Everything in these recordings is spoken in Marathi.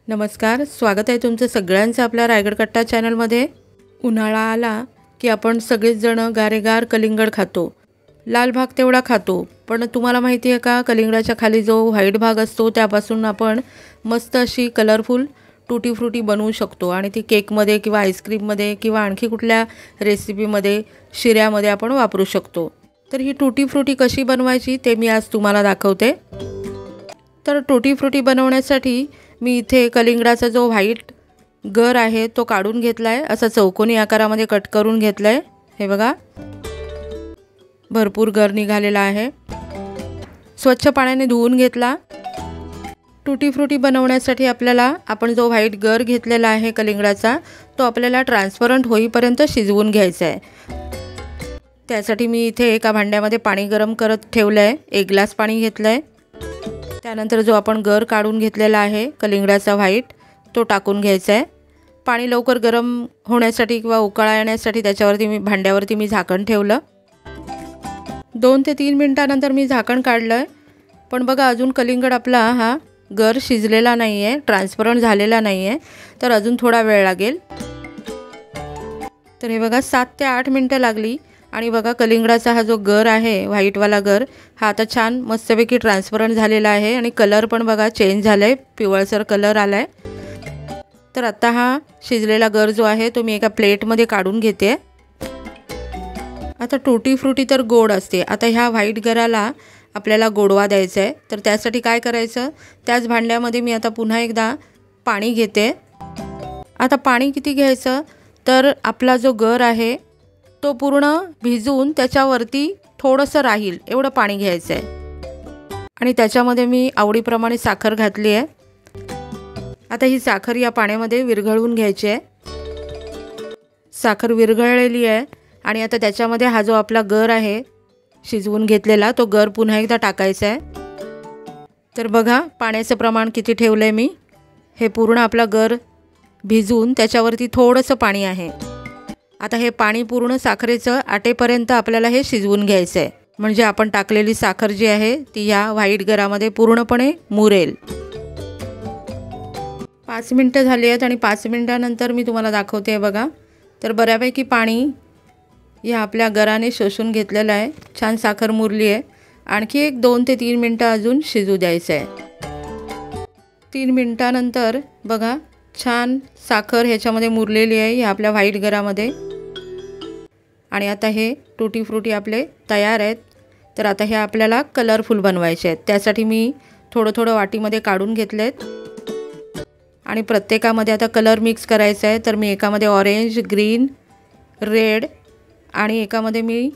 नमस्कार, स्वागत आहे तुमचं सगळ्यांचं आपल्या रायगड कट्टा चॅनलमध्ये। उन्हाळा आला की आपण सगळेच जण गारेगार कलिंगड खातो। लाल भाग तेवढा खातो, पण तुम्हाला माहिती आहे का, कलिंगडाच्या खाली जो व्हाईट भाग असतो त्यापासून आपण मस्त अशी कलरफुल टूटी फ्रूटी बनवू शकतो आणि ती केकमध्ये किंवा आईस्क्रीममध्ये किंवा आणखी कुठल्या रेसिपीमध्ये, शिऱ्यामध्ये आपण वापरू शकतो। तर ही टूटी फ्रूटी कशी बनवायची ते मी आज तुम्हाला दाखवते। तर टूटी फ्रूटी बनवण्यासाठी मी इथे कलिंगडाचा जो व्हाईट गर आहे तो काढून घेतलाय, असा चौकोनी आकारामध्ये कट करून घेतलाय। हे बघा, भरपूर गर निघालेला आहे। स्वच्छ पाण्याने धुवून घेतला। टूटी फ्रूटी बनवण्यासाठी आपल्याला आपण जो व्हाईट गर घेतलेला आहे कलिंगडाचा तो आपल्याला ट्रान्सपरंट होईपर्यंत शिजवून घ्यायचा आहे। त्यासाठी मी इथे एका भांड्यामध्ये पाणी गरम करत ठेवलंय। 1 ग्लास पाणी घेतलंय। त्यानंतर जो आपण गर काढून घेतलेला आहे कलिंगडाचा व्हाईट तो टाकून घ्यायचा आहे। पाणी लवकर गरम होण्यासाठी किंवा उकळा येण्यासाठी त्याच्यावरती भांड्यावरती मी झाकण ठेवलं। 2 ते 3 मिनिटांनंतर मी झाकण काढलं, पण बघा अजून कलिंगड आपला हा गर शिजलेला नाही आहे, ट्रान्सपरंट झालेला नाही आहे, तर अजून थोडा वेळ लागेल। तर हे बघा 7 ते 8 मिनिटं लागली आणि बघा कलिंगडाचा हा जो गर आहे व्हाईटवाला गर हा आता छान मस्तपैकी ट्रान्सपरंट झालेला आहे आणि कलर पण बघा चेंज झालाय, पिवळसर कलर आलाय। तर आता हा शिजलेला गर जो आहे तो मी एका प्लेटमध्ये काढून घेते। आता टूटी फ्रूटी तर गोड असते, आता ह्या व्हाईट गराला आपल्याला गोडवा द्यायचा आहे। तर त्यासाठी काय करायचं, त्याच भांड्यामध्ये मी आता पुन्हा एकदा पाणी घेते। आता पाणी किती घ्यायचं, तर आपला जो गर आहे तो पूर्ण भिजून त्याच्यावरती थोडंसं राहील एवढं पाणी घ्यायचं आहे आणि त्याच्यामध्ये मी आवडीप्रमाणे साखर घातली आहे। आता ही साखर या पाण्यामध्ये विरघळवून घ्यायची आहे। साखर विरघळलेली आहे आणि आता त्याच्यामध्ये हा जो आपला गर आहे शिजवून घेतलेला तो गर पुन्हा एकदा टाकायचा आहे। तर बघा पाण्याचं प्रमाण किती ठेवलं आहे मी। हे पूर्ण आपला गर भिजून त्याच्यावरती थोडंसं पाणी आहे। आता हे पाणी पूर्ण साखरेचं आटेपर्यंत आपल्याला हे शिजवून घ्यायचं आहे, म्हणजे आपण टाकलेली साखर जी आहे ती या व्हाईट गरामध्ये पूर्णपणे मुरेल। 5 मिनिटं झाली आहेत आणि 5 मिनिटांनंतर मी तुम्हाला दाखवते बघा। तर बऱ्यापैकी पाणी या आपल्या गराने शोषून घेतलेलं आहे, छान साखर मुरली आहे। आणखी एक 2 ते 3 मिनिटं अजून शिजू द्यायचं आहे। 3 मिनिटांनंतर बघा छान साखर ह्याच्यामध्ये मुरलेली आहे या आपल्या व्हाईट गरामध्ये आणि आता हे टूटी फ्रूटी आपले तयार आहेत। तर आता हे आपल्याला कलरफुल बनवायचे आहेत, त्यासाठी मी थोडं थोडं वाटीमध्ये काढून घेतलेत आणि प्रत्येकामध्ये आता कलर मिक्स करायचा आहे। तर मी एकामध्ये ऑरेंज, ग्रीन, रेड आणि एकामध्ये मी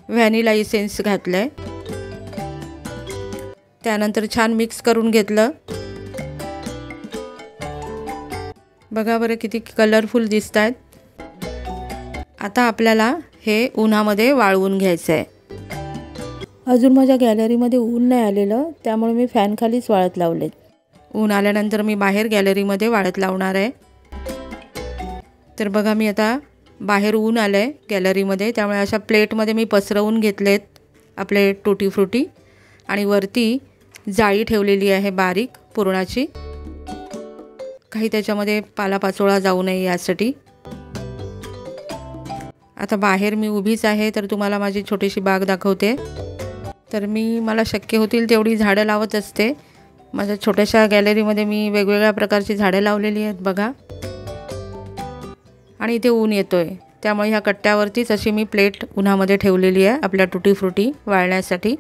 व्हॅनिला इसेन्स घातलं आहे। त्यानंतर छान मिक्स करून घेतलं। बघा बरं किती कलरफुल दिसत आहेत। आता आपल्याला हे उन्हामध्ये वाळवून घ्यायचं आहे। अजून माझ्या गॅलरीमध्ये ऊन नाही आलेलं, त्यामुळे मी फॅन खालीच वाळत लावलेत। ऊन आल्यानंतर मी बाहेर गॅलरीमध्ये वाळत लावणार आहे। तर बघा मी आता बाहेर ऊन आलं आहे गॅलरीमध्ये, त्यामुळे अशा प्लेटमध्ये मी पसरवून घेतलेत आपले टूटी फ्रूटी आणि वरती जाळी ठेवलेली आहे बारीक पुरणाची, काही त्याच्यामध्ये पालापाचोळा जाऊ नये यासाठी। आता बाहेर मी उभीच आहे, तर तुम्हाला माझी छोटीशी बाग दाखवते। तर मला शक्य होतील तेवढी झाडं लावत असते। माझ्या छोट्याशा गॅलरीमध्ये मी वेगवेगळ्या प्रकारची झाडं लावलेली आहेत बघा। आणि इथे ऊन येतोय, त्यामुळे ह्या कट्ट्यावरतीच अशी मी प्लेट उन्हामध्ये ठेवलेली आहे आपल्या टूटी फ्रूटी वाळण्यासाठी।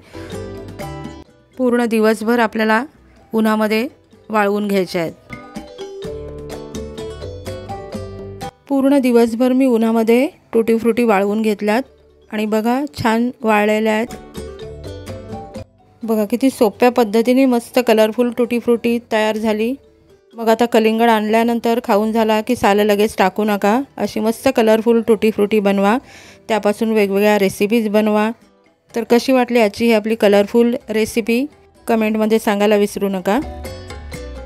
पूर्ण दिवसभर आपल्याला उन्हामध्ये वाळवून घ्यायच्या आहेत। पूर्ण दिवसभर मी उन्हामध्ये टूटी फ्रूटी वाळवून घेतल्यात आणि बघा छान वाळलेल्या आहेत। बघा किती सोप्या पद्धतीने मस्त कलरफुल टूटी फ्रूटी तयार झाली। मग आता कलिंगड आणल्यानंतर खाऊन झाला की सालं लगेच टाकू नका, अशी मस्त कलरफुल टूटी फ्रूटी बनवा, त्यापासून वेगवेगळ्या रेसिपीज बनवा। तर कशी वाटली आजची ही आपली कलरफुल रेसिपी कमेंटमध्ये सांगायला विसरू नका।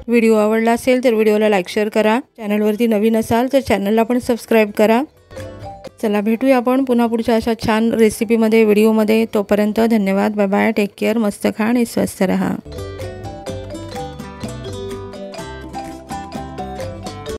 व्हिडिओ आवडला असेल तर व्हिडिओला लाईक शेअर करा। चॅनलवरती नवीन असाल तर चॅनलला पण सबस्क्राईब करा। चला भेटूया आपण पुन्हा पुढच्या अशा छान रेसिपीमध्ये, व्हिडिओमध्ये। तोपर्यंत धन्यवाद, बाय बाय, टेक केअर, मस्त खा आणि स्वस्थ रहा।